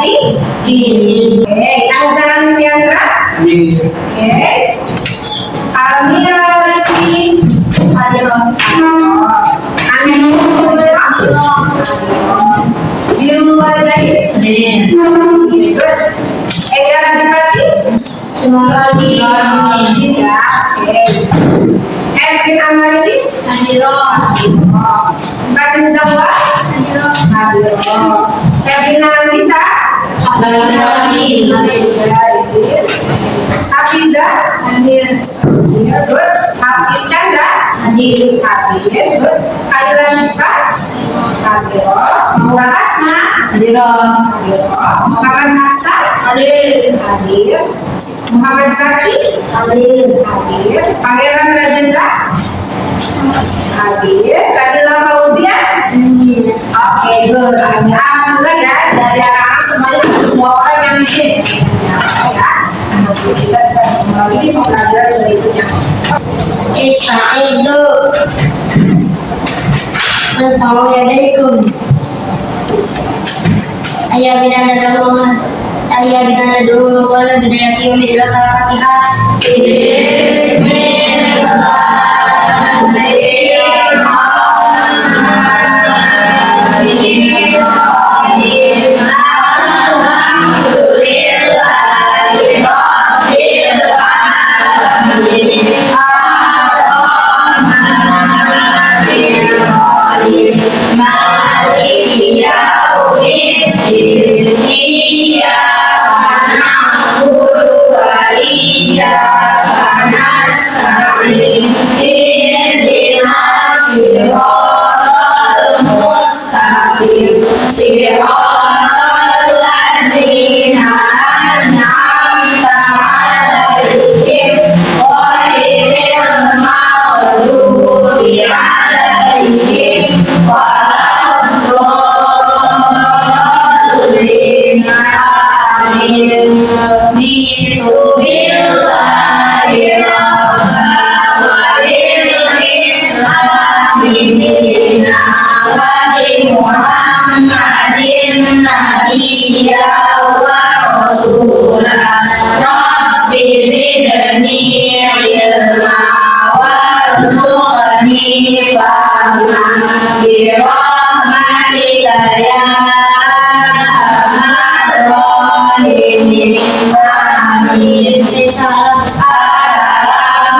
Oke, Azan Fiandra. Oke. Amira Rizky. Amin. Biru Wardani. Good. Ega Adipati. Ya. Oke. Edwin Amarilis. Fatin Zawa. Kevin Anita. Hafiza. Good. Hafiz Chandra. Hadir. Good. Adila Syifa. Hadir. Maura Asma. Muhammad Haksa. Hadir. Muhammad Zaki. Hadir. Pangeran Rajendra. Hadir. Kadila Fauzia. Oke, good. Alhamdulillah ya, dari anak-anak semuanya semua orang yang di sini. Ya, kita bisa kembali di pembelajaran berikutnya. Istaizu. Assalamualaikum. Ayah bidana dulu wala bidaya kiyumi ila Al-Fatihah.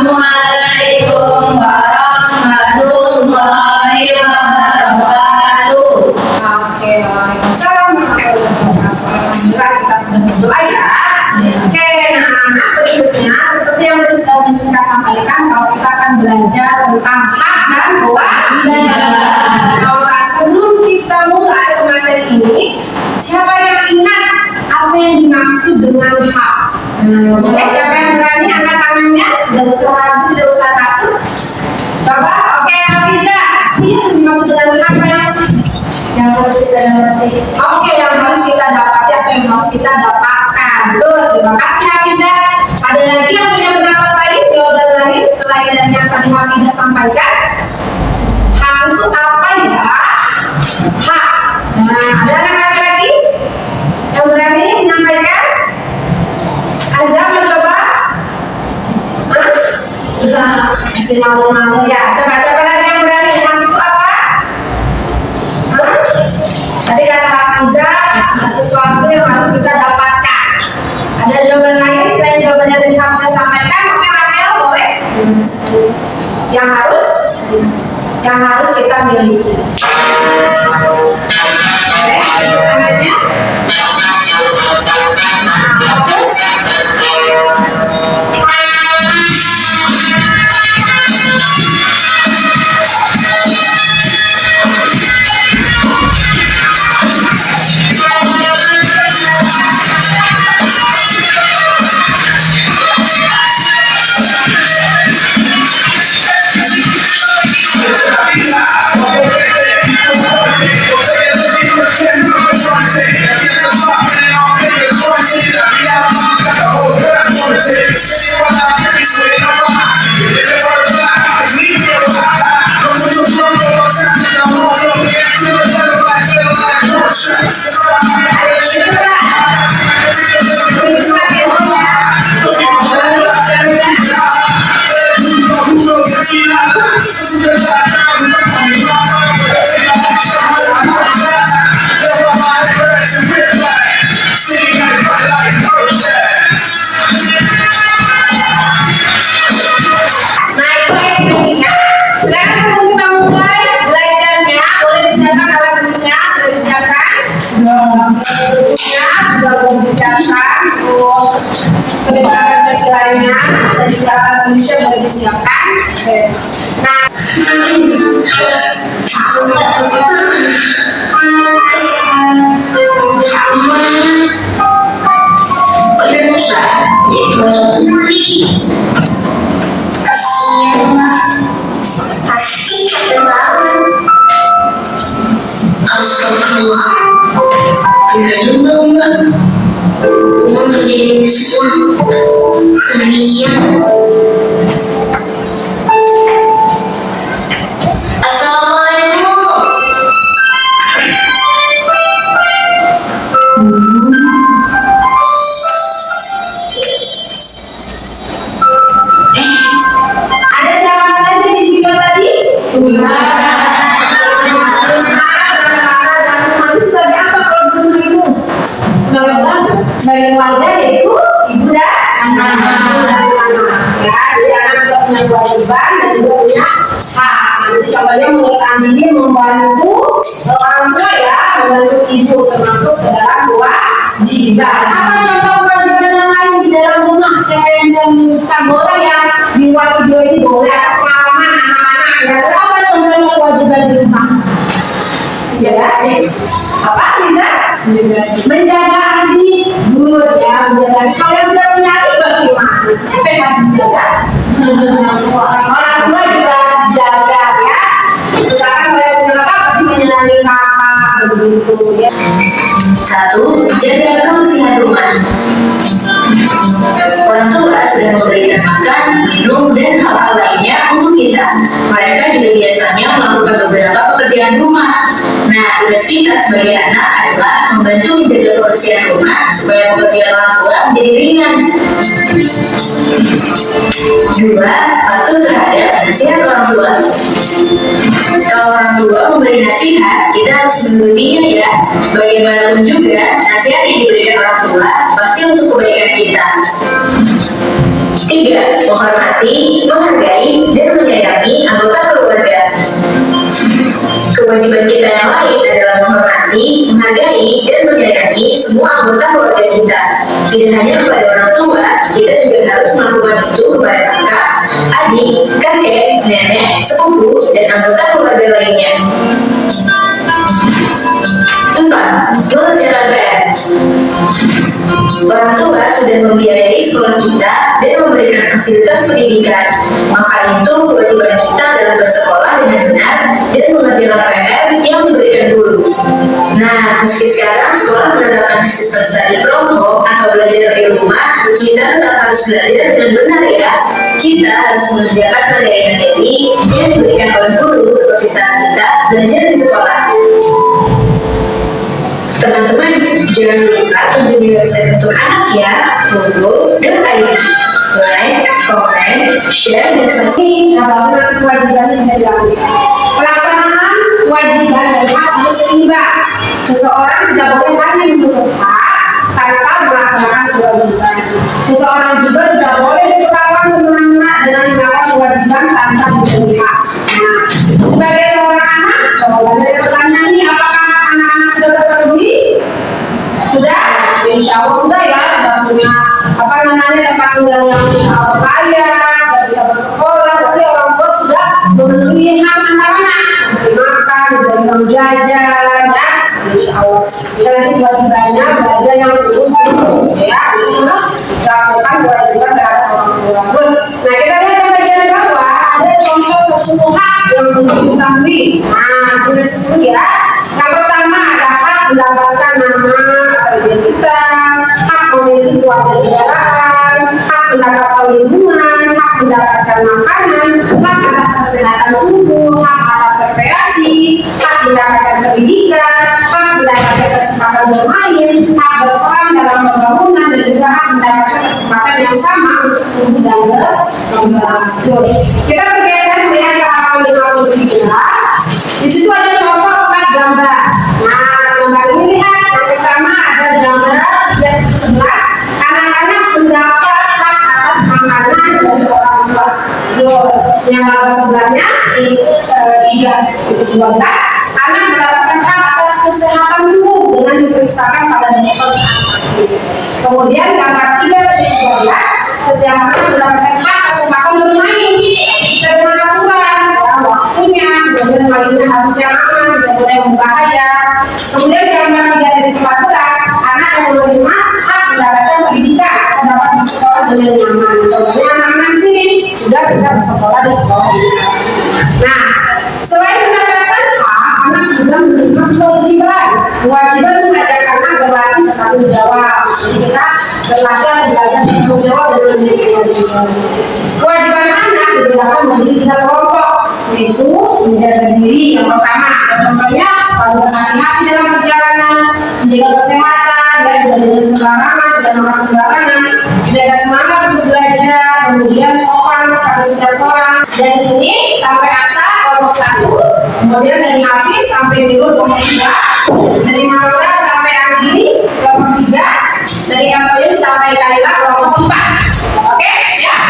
Assalamualaikum warahmatullahi wabarakatuh. Oke, waalaikumsalam warahmatullahi wabarakatuh. Alhamdulillah kita sudah berdoa ya. Oke, nah anak berikutnya seperti yang tadi sudah bisa sampaikan bahwa kita akan belajar tentang hak dan kewajiban. Nah, sebelum kita mulai ke materi ini, siapa yang ingat apa yang dimaksud dengan hak? Oke, siapa yang berani angkat tangannya? Tidak usah ragu, tidak usah takut. Coba, oke, Hafiza. Apa yang dimaksud dengan hak yang harus kita dapati? Oke, yang harus kita dapati atau yang harus kita dapatkan. Good, terima kasih Hafiza. Ada lagi yang punya pendapat lain, jawaban lain selain dari yang tadi Hafiza sampaikan? Hak itu apa ya? Hak. Nah, ada anak lagi yang berani menyampaikan? Azam mencoba? Masih malu-malu ya. Coba siapa lagi yang berani? Hak itu apa? Tadi kata Hafiza, sesuatu yang harus kita dapatkan. Ada jawaban lain selain jawaban yang Hafiza sampaikan? Oke, Ramel boleh? Yang harus kita miliki. Oke, namanya? Fokus. juga alat tulisnya boleh disiapkan. Oke. Nah, Astagfirullah. Ya juga Mbak. Umar menjadi semua sendirian. Assalamualaikum. ada siapa saja di video tadi? Sebagai apa kalau di rumah itu? Sebagai warga yaitu ibu dan anak. Ya, jadi anak juga punya kewajiban dan juga punya hak. Nanti contohnya menurut Andini membantu orang tua ya, membantu ibu termasuk ke dalam kewajiban. Apa contoh kewajiban yang lain di dalam rumah? Siapa yang bisa menyebutkan? Boleh yang di luar video ini boleh atau pengalaman anak-anak. Kira-kira apa contohnya kewajiban di rumah? Menjaga apa Riza? Menjaga adik. Good ya, menjaga. Kalau yang tidak punya adik bagaimana? Siapa yang harus dijaga? Orang tua juga harus dijaga ya. Misalkan kalau yang punya kakak berarti menyenangi kakak begitu ya. 1. Jaga kebersihan rumah. Orang tua sudah memberikan makan, minum, dan hal-hal lainnya untuk kita. Mereka juga biasanya melakukan beberapa pekerjaan rumah. Nah, tugas kita sebagai anak adalah membantu menjaga kebersihan rumah supaya pekerjaan orang tua menjadi ringan. 2. Patuh terhadap nasihat orang tua. Kalau orang tua memberi nasihat, kita harus menurutinya ya. Bagaimanapun juga, nasihat yang diberikan orang tua pasti untuk kebaikan kita. 3. Menghormati, menghargai, dan menyayangi anggota keluarga. Kewajiban kita yang lain adalah menghormati, menghargai, dan menyayangi semua anggota keluarga kita. Tidak hanya kepada orang tua, kita juga harus melakukan itu kepada kakak, adik, kakek, nenek, sepupu, dan anggota keluarga lainnya. 4. Mengerjakan PR. Orang tua sudah membiayai sekolah kita dan memberikan fasilitas pendidikan. Maka itu kewajiban kita adalah bersekolah dengan benar dan mengerjakan PR yang diberikan guru. Nah, meski sekarang sekolah menerapkan sistem study from home atau belajar dari rumah, kita tetap harus belajar dengan benar ya. Kita harus mengerjakan materi-materi yang diberikan oleh guru seperti saat kita belajar di sekolah. Teman-teman, jangan lupa kunjungi website untuk anak ya, bobo.id. Like, comment, share, dan subscribe. Nah, nanti kewajiban yang bisa dilakukan. Pelaksanaan kewajiban dan hak harus seimbang. Seseorang tidak boleh hanya menuntut hak tanpa melaksanakan kewajiban. Seseorang juga tidak boleh diperlakukan semena-mena dengan melakukan kewajiban tanpa diberi hak. Nah, sebagai seorang anak, jawaban dari pertanyaan ini apakah anak-anak sudah terpenuhi? Sudah? Insya Allah sudah ya, sudah punya tempat tinggal yang insya Allah layak, sudah bisa bersekolah, berarti orang tua sudah memenuhi hak anak-anak, diberi makan, diberi uang jajan, ya, insya Allah. Kita nanti kewajibannya belajar yang sungguh-sungguh, ya, ini melakukan kewajiban terhadap orang tua. Good. Nah, kita lihat di bagian bawah ada contoh 10 hak yang perlu diketahui. Nah, sudah 10 ya. Yang pertama ada hak mendapatkan nama atau identitas, hak memiliki kewarganegaraan, hak mendapat perlindungan, hak mendapatkan makanan, hak atas kesehatan tubuh, hak atas rekreasi, hak mendapatkan pendidikan, hak mendapatkan kesempatan bermain, hak berperan dalam pembangunan, dan juga hak mendapatkan kesempatan yang sama untuk tumbuh dan berkembang. Kita bergeser melihat ke halaman 53. Di situ ada contoh 4 gambar. Nah, gambar ini lihat. Yang pertama ada gambar 311. Anak-anak mendapat hak atas makanan dari orang tua. Yang gambar sebelahnya ini 312. Anak mendapatkan hak atas kesehatan tubuh dengan diperiksakan pada dokter saat sakit. Kemudian gambar 313. setiap anak mendapatkan hak kesempatan bermain dengan aturan, ya, waktunya, kemudian mainnya harus yang aman, tidak boleh berbahaya. Kemudian gambar 3 dari peraturan, anak yang menerima hak mendapatkan pendidikan atau dapat bersekolah dengan nyaman. Contohnya anak-anak di sini sudah bisa bersekolah di sekolah ini. Nah, selain mendapatkan hak, anak juga menerima kewajiban. Kewajiban mengajak anak berlatih bertanggung jawab. Jadi kita belajar bertanggung jawab dan memiliki kewajiban. Kewajiban anak dibedakan menjadi 3 kelompok, yaitu menjaga diri yang pertama. Contohnya selalu berhati-hati dalam perjalanan, menjaga kesehatan, dan tidak jalan sembarangan, tidak makan sembarangan, jaga semangat untuk belajar, kemudian sopan pada setiap orang. Dari sini sampai Aksa kelompok 1, kemudian dari Hafiz sampai Mirul kelompok 2, dari Maura sampai Andini kelompok 3, dari Evelyn sampai Kaila kelompok 4. Oke, siap?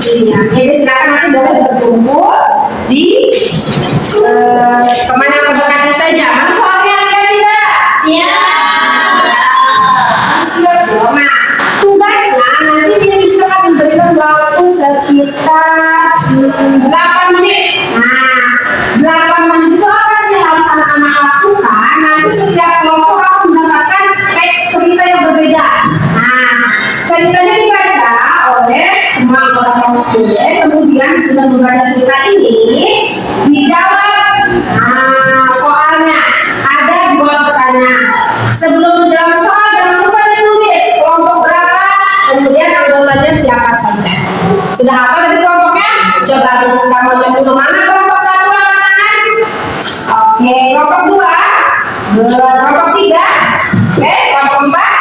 Siap. Jadi silakan nanti boleh berkumpul di teman yang berdekatnya saja. Mana soalnya siap tidak? Siap. Siap dong. Nah, tugasnya nanti biasiswa akan memberikan waktu sekitar 8 menit. Nah, 8 menit itu apa sih harus anak-anak lakukan? Nanti setiap kelompok akan mendapatkan teks cerita yang berbeda. Nah, ceritanya dibaca oleh semua anggota kelompok ini. Kemudian sesudah membaca cerita ini dijawab. Nah, soalnya ada 2 pertanyaan. Sebelum menjawab soal jangan lupa ditulis kelompok berapa, kemudian anggotanya siapa saja. Sudah hafal dari kelompoknya? Coba bisa kamu cek dulu mana kelompok 1 angkat tangan. Oke, kelompok 2, kelompok 3, oke, kelompok 4.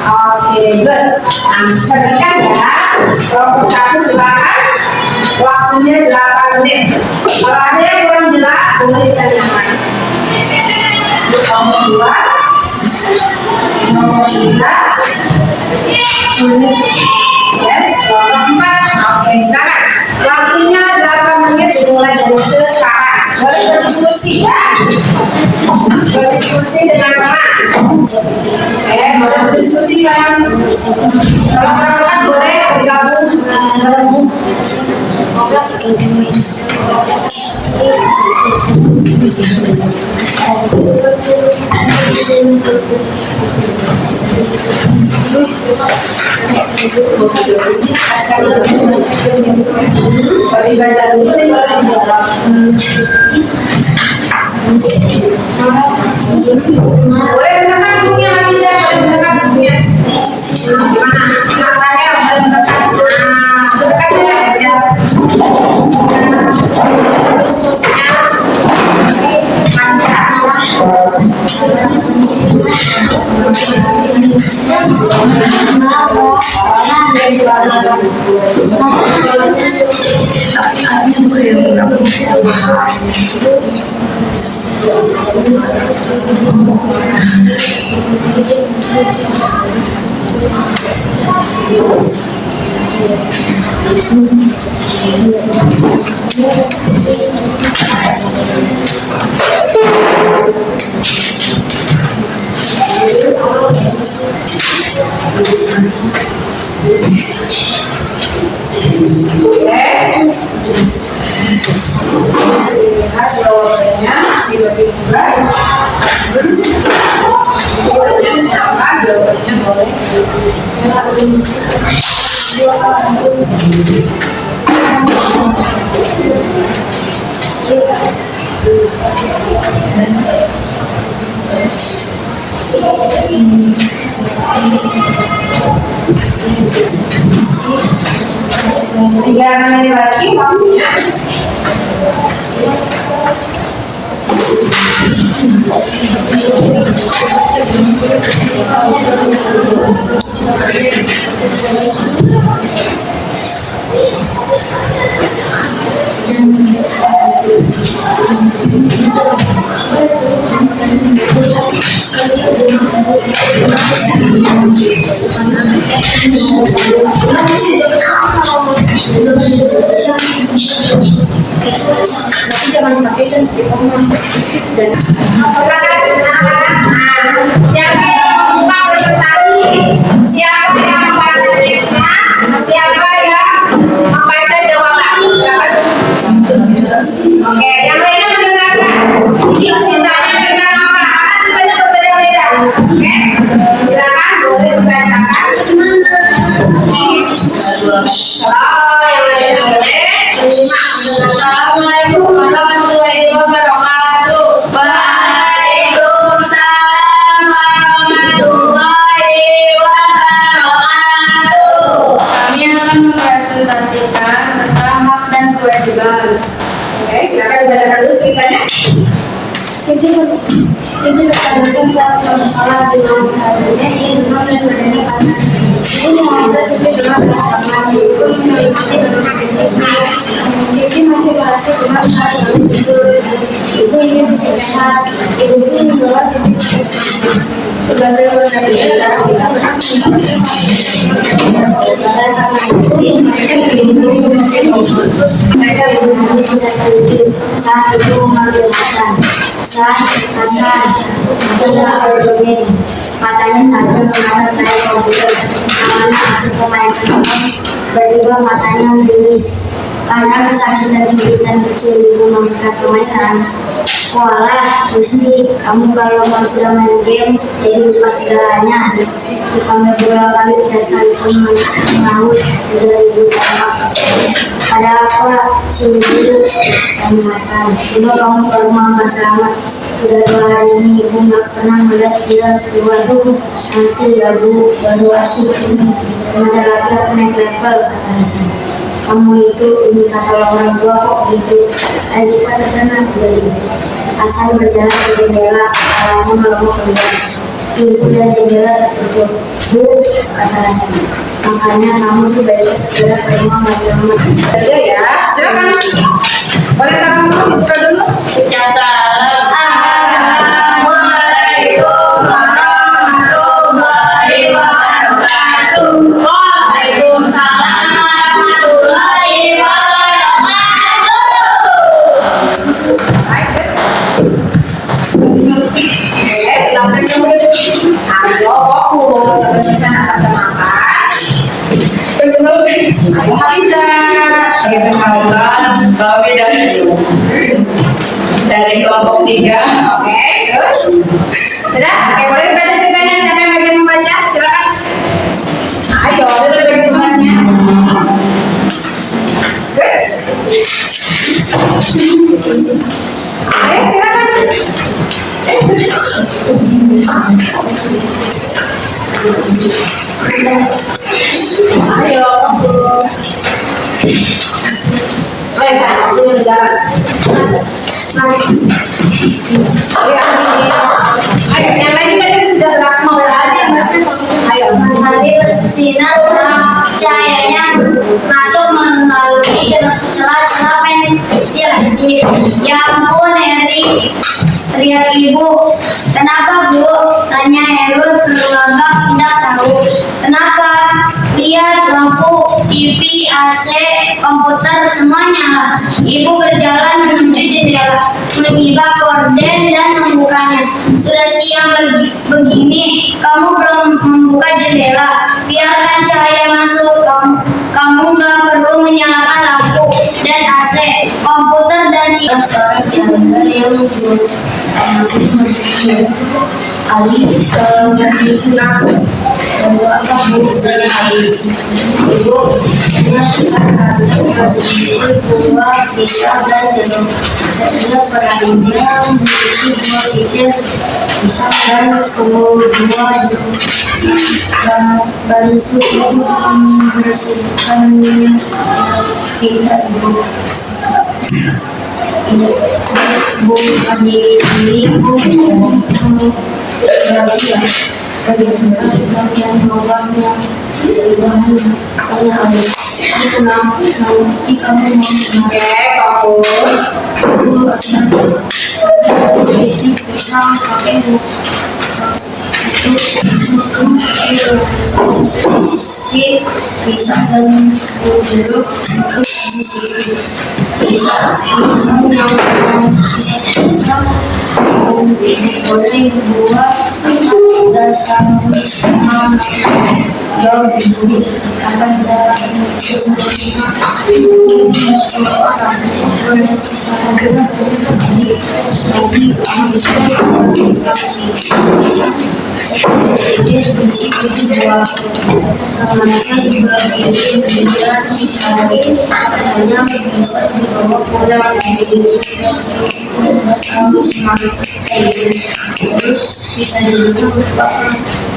Oke, good. Nah, sebutkan ya. Kelompok 1 silakan. Waktunya 8 menit. Kalau ada yang kurang jelas, boleh ditanyakan. Kelompok 2, kelompok 3, yes, kelompok 4. Oke, silakan. Waktunya 8 menit dimulai dari sekarang. Boleh berdiskusi ya. Berdiskusi dengan teman. Boleh berdiskusi kan. Kalau perangkat boleh bergabung. Bagi baca dulu nih baru dijawab. Boleh menekan ibunya, nggak bisa menekan ibunya. Gimana? Makanya boleh menekan. Menekan saja ya. Diskusinya lancar. Lihat jawabannya di bagi tugas. Jawabannya apa? Jawabannya boleh. Tiga menit lagi waktunya. Jangan pakai dan siapa yang membuka presentasi, siapa yang membaca teksnya, siapa Oke, silakan dibacakan dulu ceritanya. Siti bertanding saat sekolah di mana harinya ia demam dan badannya panas. Ibu mengobrol Siti demam dan sama. Ibu menyelidiki demam Siti masih merasa demam saat lalu tidur. Ibu ingin Siti sehat. Ibu ingin membawa Siti ke puskesmas. Sebagai orang yang kita saat itu memanggil Hasan sudah berdiri, matanya tajam menatap dari komputer. Tangannya masuk ke main terus, tiba-tiba matanya merilis karena kesakitan jubitan kecil. Ibu mengangkat permainan. Walah, Gusti, kamu kalau mau sudah main game, jadi lupa segalanya. Dipanggil beberapa kali tidak sekalipun mengaut dari ibu tampak. Ada apa? Sini dulu, tanya Hasan. Coba kamu ke rumah Mbak Selamat. Sudah 2 hari ini ibu nggak pernah melihat dia keluar. Nanti ya bu, baru asik ini. Sebentar lagi aku naik level, kata Hasan. Kamu itu minta tolong orang tua kok gitu. Ayo cepat ke sana, jadi. Hasan berjalan ke jendela, kepalanya melongo keluar. Pintu dan jendela tertutup. Bu, kata Hasan. Makanya kamu sebaiknya segera ke rumah Mbak Selamat. Ada ya, silakan. Boleh salam dulu, buka dulu. Ucap salam. Assalamualaikum warahmatullahi wabarakatuh. Waalaikumsalam warahmatullahi wabarakatuh. Oke, kita akan dulu. Ayo, fokus. Terus bisa kata makan. Ayo, Hafiza. Perkenalkan, kami dari kelompok 3. Oke, terus. Sudah? Oke, boleh dibaca ceritanya. Siapa yang bagian membaca? Silakan. Ayo, kita bagi tugasnya. Good. Ayo, silakan. Ayo, terus. Baik, Pak. Aku yang jalan. Ayo, ayo, yang lain kan sudah relax mau aja. Ayo. Matahari bersinar terang, cahayanya masuk melalui celah-celah ventilasi. Ya ampun, Heri, teriak ibu. Kenapa, Bu? Tanya Heru terlagak tidak tahu. Kenapa? Lihat lampu, TV, AC, komputer, semuanya. Ibu berjalan menuju jendela, menyibak korden dan membukanya. Sudah siang begini, kamu belum membuka jendela. Biarkan cahaya masuk. Kamu nggak perlu menyalakan lampu dan AC, komputer dan suara janda yang Ali apa Bu dari habis ibu bisa dua bisa dan jadul saya perahinya memiliki 2 sisir bisa dan 10 dan bantu ibu membersihkannya kita ibu Bu tadi ibu bagi bagian bawahnya hanya ada nanti kamu Oke, fokus. pisang pakai sip pisang dan jeruk pisang yang pisang goreng buah dan sama jauh dibeli sekitar dalam terus sisa itu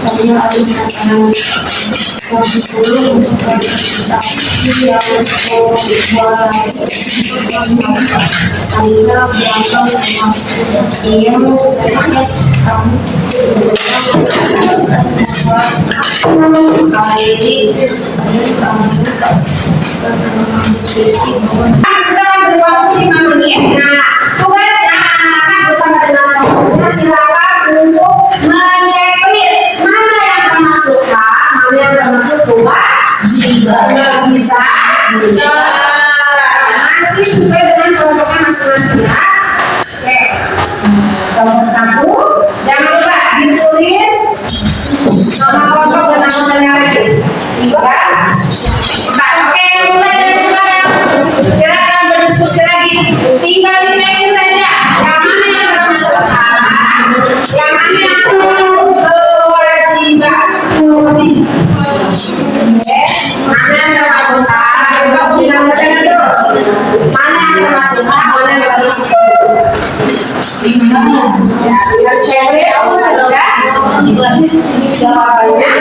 saya harus pesanan 10 untuk kita yang bersekolah di sekolah saya berantem dengan dia sebenarnya kamu kali ini kamu Sekarang berwaktu 5 menit. Nah, tugas anak-anak bersama dengan teman-teman silakan untuk menceklis mana yang termasuk H, mana yang termasuk kewajiban. Bisa? Bisa. Masih sesuai dengan kelompokan masing-masing ya. Oke. Kelompok 1, jangan lupa ditulis nama kelompok dan nama penyakit. 3, 4. Oke, mulai dari sekarang. Silakan berdiskusi lagi. Tinggal dicek saja yang mana yang termasuk H, yang mana yang termasuk kewajiban. Oke. Mana yang termasuk H? Coba bilang saja terus. Mana yang termasuk H, mana yang termasuk kewajiban. Ya, tinggal checklist saja. Jawabannya.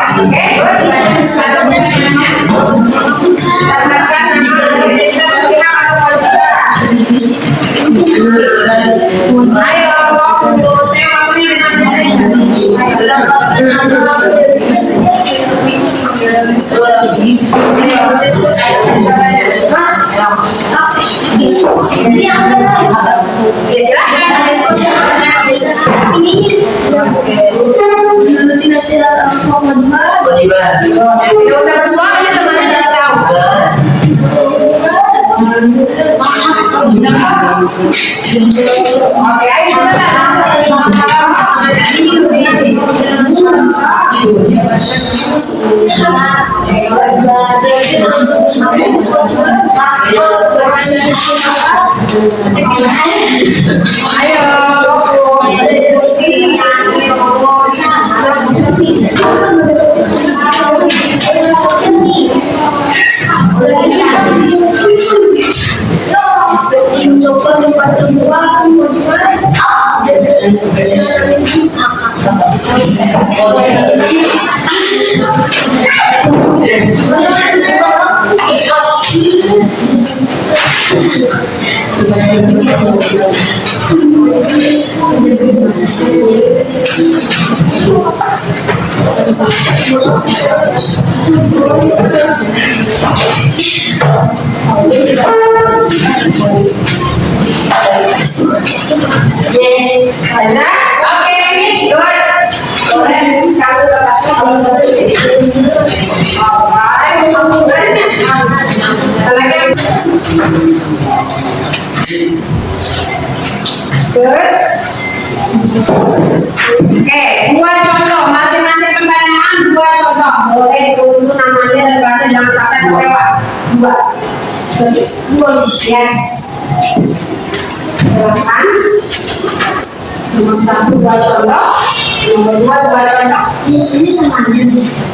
Oke, good. Ayo, saya waktunya 5 menit. Ayo, diskusi jawabannya. Ya, silakan diskusi jawabannya. tidak Tidak usah bersuara ya teman-teman tidak tahu. Oke, ayo sebentar langsung ayo fokus diskusi. Next, okay, finish, good. Go ahead, sekarang alright, good. Oke, dua contoh, masing-masing pertanyaan dua contoh. Boleh ditulis dulu namanya dan bahasa, jangan sampai terlewat. Dua, yes. Silakan. Nomor 1 dua contoh, nomor 2 dua contoh. ini sama aja.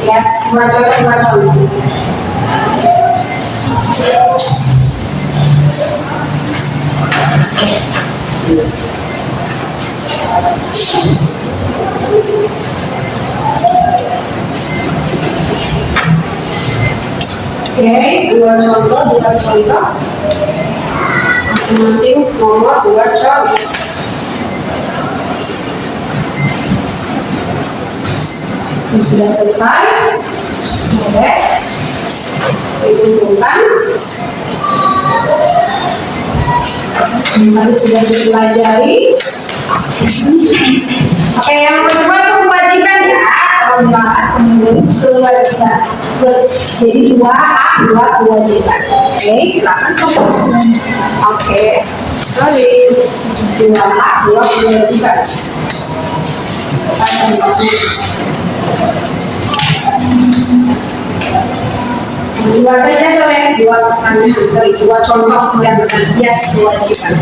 Yes, dua contoh dua contoh. Oke, dua contoh, masing-masing nomor 2 contoh. Ini sudah selesai. Boleh dikumpulkan. Tadi sudah dipelajari. Oke, yang kedua itu kewajiban ya. Kewajiban. Jadi 2A, 2 kewajiban. Oke, silakan fokus. Oke, sorry. 2A, 2 kewajiban. Dua saja selesai, dua pertanyaan, dua contoh sedang yes kewajiban.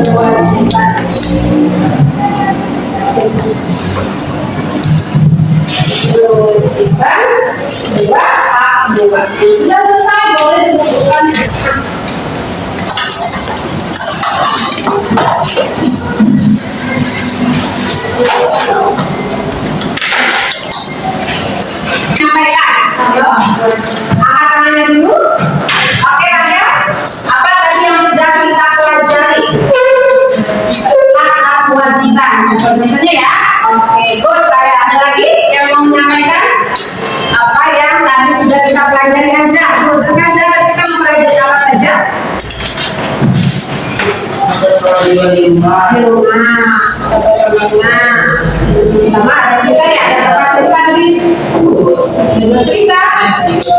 Kewajiban. Kewajiban 2A 2. Sudah selesai, boleh ditentukan. Angkat tangannya dulu. Oke, Raja. Apa tadi yang sudah kita pelajari? Hak kewajiban. Kewajibannya ya. Oke, good. Ada lagi yang mau menyampaikan? Apa yang tadi sudah kita pelajari, Azza? Good. Azza, kita mempelajari apa saja? Di rumah, contoh-contohnya sama ada cerita ya, ada apa cerita tadi? Dua cerita.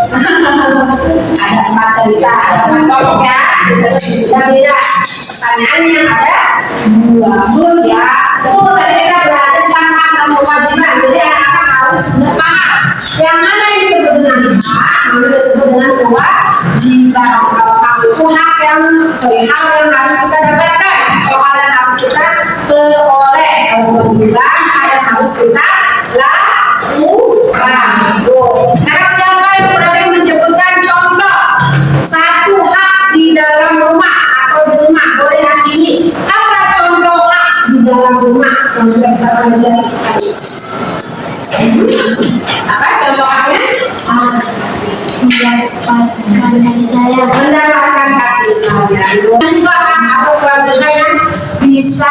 Ada 4 cerita, ada 4 kelompok ya. Sudah beda. Pertanyaannya yang ada 2. Good ya. Betul, tadi kita belajar tentang hak kewajiban. Jadi anak-anak harus sudah paham yang mana yang disebut dengan hak, mana disebut dengan kewajiban. Kalau hak itu hal yang harus kita dapatkan, atau hal yang harus kita peroleh. Kalau kewajiban hal yang harus kita lakukan. Sekarang siapa yang berani menyebutkan contoh satu hak di dalam rumah atau di rumah? Boleh hak ini. Apa contoh hak di dalam rumah yang sudah kita pelajari tadi? Apa contoh haknya? Mendapatkan kasih sayang. Mendapatkan kasih sayang. Juga hak atau kewajiban yang bisa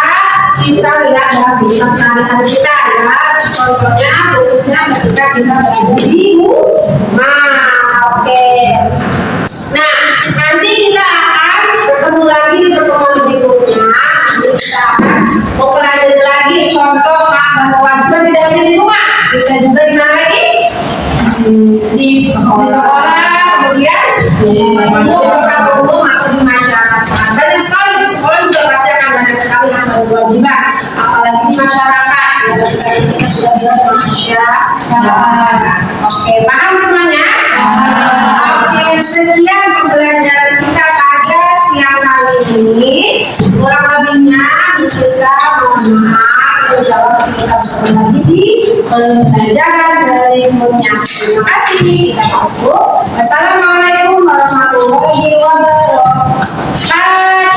kita lihat dalam kehidupan sehari-hari kita ya. Contohnya khususnya ketika kita berada di rumah. Oke. Nah, nanti kita akan bertemu lagi di pertemuan berikutnya. Nanti kita akan mempelajari lagi contoh hak dan kewajiban di dalam di rumah. Bisa juga di mana lagi? Di sekolah, kemudian di tempat umum atau di masyarakat. Banyak sekali di sekolah juga pasti akan banyak sekali hak dan kewajiban. Apalagi di masyarakat, ya kita sudah belajar masyarakat. Oke, paham semuanya? Oke, sekian pembelajaran kita pada siang kali ini. Kurang lebihnya, Siska mohon maaf. Jawab kita bersama lagi di pembelajaran berikutnya. Terima kasih. Kita tutup. Wassalamualaikum warahmatullahi wabarakatuh.